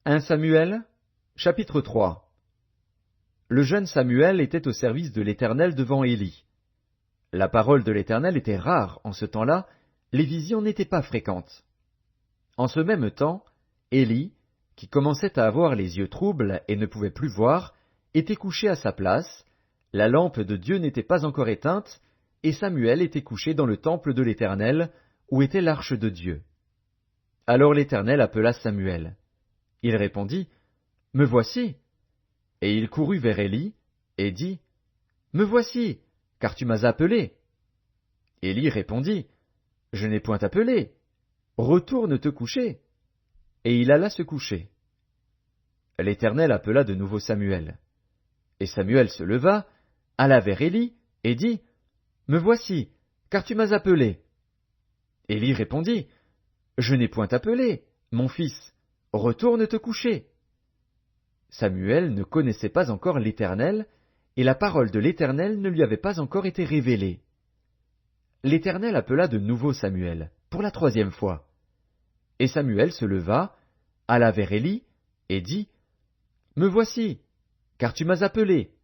1 Samuel, chapitre 3. Le jeune Samuel était au service de l'Éternel devant Élie. La parole de l'Éternel était rare en ce temps-là, les visions n'étaient pas fréquentes. En ce même temps, Élie, qui commençait à avoir les yeux troubles et ne pouvait plus voir, était couché à sa place, la lampe de Dieu n'était pas encore éteinte, et Samuel était couché dans le temple de l'Éternel, où était l'arche de Dieu. Alors l'Éternel appela Samuel. Il répondit, « Me voici. » Et il courut vers Élie, et dit, « Me voici, car tu m'as appelé. » Élie répondit, « Je n'ai point appelé. Retourne te coucher. » Et il alla se coucher. L'Éternel appela de nouveau Samuel. Et Samuel se leva, alla vers Élie, et dit, « Me voici, car tu m'as appelé. » Élie répondit, « Je n'ai point appelé, mon fils. Retourne te coucher. » Samuel ne connaissait pas encore l'Éternel, et la parole de l'Éternel ne lui avait pas encore été révélée. L'Éternel appela de nouveau Samuel, pour la troisième fois. Et Samuel se leva, alla vers Élie, et dit, « Me voici, car tu m'as appelé. »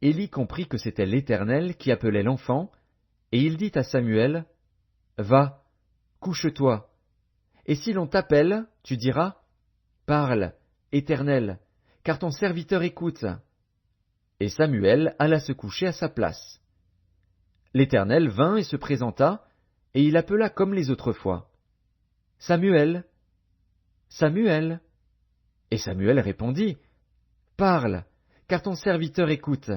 Élie comprit que c'était l'Éternel qui appelait l'enfant, et il dit à Samuel, « Va, couche-toi, et si l'on t'appelle, tu diras, « Parle, Éternel, car ton serviteur écoute. » Et Samuel alla se coucher à sa place. L'Éternel vint et se présenta, et il appela comme les autres fois. « Samuel, Samuel. » Et Samuel répondit, « Parle, car ton serviteur écoute. »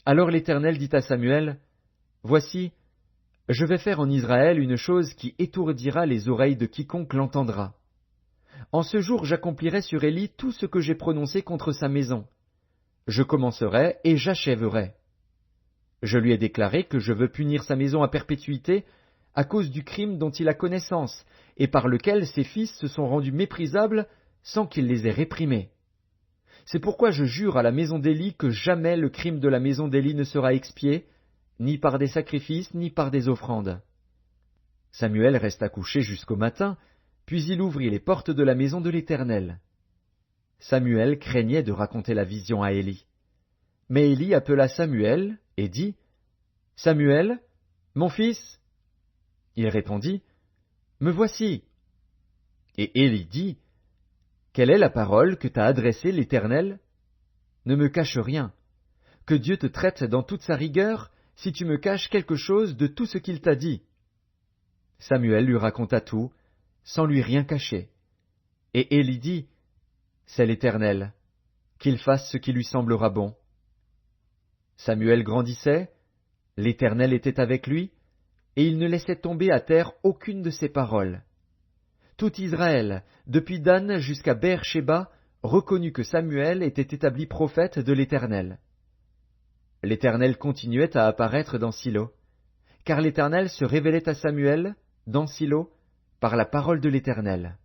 Alors l'Éternel dit à Samuel, « Voici, je vais faire en Israël une chose qui étourdira les oreilles de quiconque l'entendra. En ce jour j'accomplirai sur Élie tout ce que j'ai prononcé contre sa maison. Je commencerai et j'achèverai. Je lui ai déclaré que je veux punir sa maison à perpétuité à cause du crime dont il a connaissance et par lequel ses fils se sont rendus méprisables sans qu'il les ait réprimés. C'est pourquoi je jure à la maison d'Élie que jamais le crime de la maison d'Élie ne sera expié, ni par des sacrifices, ni par des offrandes. » Samuel resta couché jusqu'au matin, puis il ouvrit les portes de la maison de l'Éternel. Samuel craignait de raconter la vision à Élie. Mais Élie appela Samuel et dit, « Samuel, mon fils ?» Il répondit, « Me voici. » Et Élie dit, « Quelle est la parole que t'a adressée l'Éternel? Ne me cache rien. Que Dieu te traite dans toute sa rigueur, si tu me caches quelque chose de tout ce qu'il t'a dit. » Samuel lui raconta tout, sans lui rien cacher. Et Élie dit, « C'est l'Éternel, qu'il fasse ce qui lui semblera bon. » Samuel grandissait, l'Éternel était avec lui, et il ne laissait tomber à terre aucune de ses paroles. Tout Israël, depuis Dan jusqu'à Beer-Shéba, reconnut que Samuel était établi prophète de l'Éternel. L'Éternel continuait à apparaître dans Silo, car l'Éternel se révélait à Samuel, dans Silo, par la parole de l'Éternel.